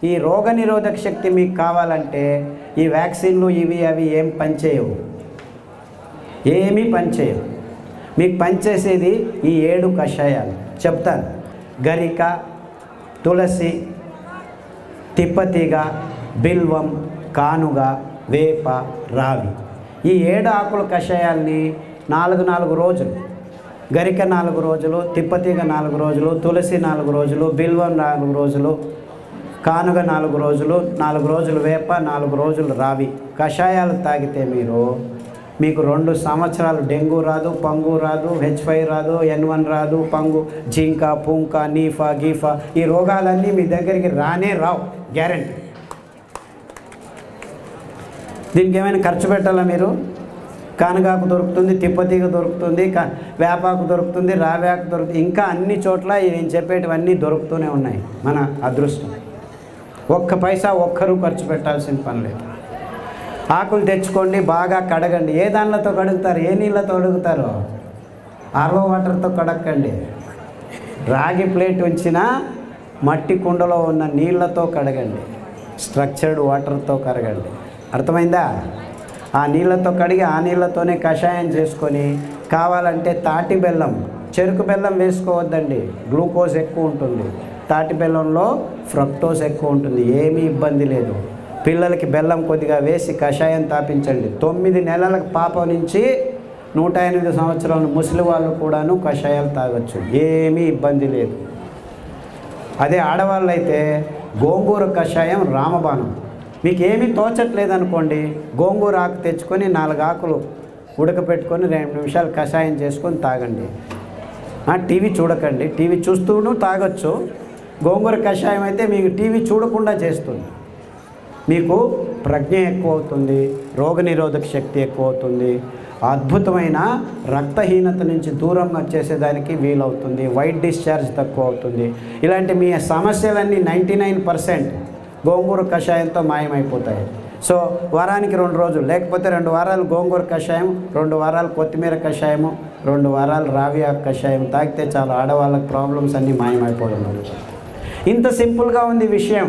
ఈ రోగనిరోధక శక్తి మీకు కావాలంటే ఈ వ్యాక్సిన్లు ఇవి అవి ఏం పనిచేయవు, ఏమీ పనిచేయవు. మీకు పనిచేసేది ఈ 7 కషాయాలు చెప్తాను. గరిక, తులసి, తిప్పతీగ, బిల్వం, కానుగ, వేప, రావి. ఈ 7 ఆకుల కషాయాల్ని 4 రోజులు, గరిక 4 రోజులు, తిప్పతీగ 4 రోజులు, తులసి 4 రోజులు, బిల్వం 4 రోజులు, కానుగ 4 రోజులు, 4 రోజులు వేప, 4 రోజులు రావి కషాయాలు తాగితే మీకు 2 సంవత్సరాలు డెంగ్యూ రాదు, పంగు రాదు, H5 రాదు, N1 రాదు, పంగు, జింక, పుంక, నీఫా, గీఫా, ఈ రోగాలన్నీ మీ దగ్గరికి రానే రావు, గ్యారెంటీ. దీనికి ఏమైనా ఖర్చు పెట్టాలా మీరు? కానుగాకు దొరుకుతుంది, తిప్పతీగ దొరుకుతుంది, వేపాకు దొరుకుతుంది, రావ్యాకు దొరుకుతుంది, ఇంకా అన్ని చోట్ల నేను చెప్పేటివన్నీ దొరుకుతూనే ఉన్నాయి. మన అదృష్టం. ఒక్క పైసా ఒక్కరు ఖర్చు పెట్టాల్సిన పని లేదు. ఆకులు తెచ్చుకోండి, బాగా కడగండి. ఏ దానిలతో కడుగుతారు? ఏ నీళ్ళతో కడుగుతారు? ఆర్వో వాటర్తో కడగండి. రాగి ప్లేట్ ఉంచిన మట్టి కుండలో ఉన్న నీళ్ళతో కడగండి, స్ట్రక్చర్డ్ వాటర్తో కడగండి. అర్థమైందా? ఆ నీళ్ళతో కడిగి ఆ నీళ్ళతోనే కషాయం చేసుకొని, కావాలంటే తాటి బెల్లం, చెరుకు బెల్లం వేసుకోవద్దండి, గ్లూకోజ్ ఎక్కువ ఉంటుంది. తాటి బెల్లంలో ఫ్రక్టోజ్ ఎక్కువ ఉంటుంది, ఏమీ ఇబ్బంది లేదు. పిల్లలకి బెల్లం కొద్దిగా వేసి కషాయం తాపించండి. 9 నెలల పాప నుంచి 108 సంవత్సరాల ముసలి వాళ్ళు కూడాను కషాయాలు తాగొచ్చు, ఏమీ ఇబ్బంది లేదు. అదే ఆడవాళ్ళు అయితే గోంగూర కషాయం రామబాణం. మీకు ఏమీ తోచట్లేదనుకోండి, గోంగూర ఆకు తెచ్చుకొని 4 ఆకులు ఉడకపెట్టుకొని 2 నిమిషాలు కషాయం చేసుకొని తాగండి. టీవీ చూడకండి, టీవీ చూస్తూను తాగొచ్చు. గోంగూర కషాయం అయితే మీకు టీవీ చూడకుండా చేస్తుంది. మీకు ప్రజ్ఞ ఎక్కువ అవుతుంది, రోగనిరోధక శక్తి ఎక్కువ అవుతుంది, అద్భుతమైన రక్తహీనత నుంచి దూరం వచ్చేసేదానికి వీలవుతుంది, వైట్ డిశ్చార్జ్ తక్కువ అవుతుంది. ఇలాంటి మీ సమస్యలన్నీ 99% గోంగూర కషాయంతో మాయమైపోతాయి. సో వారానికి 2 రోజులు, లేకపోతే 2 వారాలు గోంగూర కషాయం, 2 వారాలు కొత్తిమీర కషాయము, 2 వారాలు రావి ఆకు కషాయం తాగితే చాలు, ఆడవాళ్ళకి ప్రాబ్లమ్స్ అన్నీ మాయమైపోవడం. ఇంత సింపుల్గా ఉంది విషయం.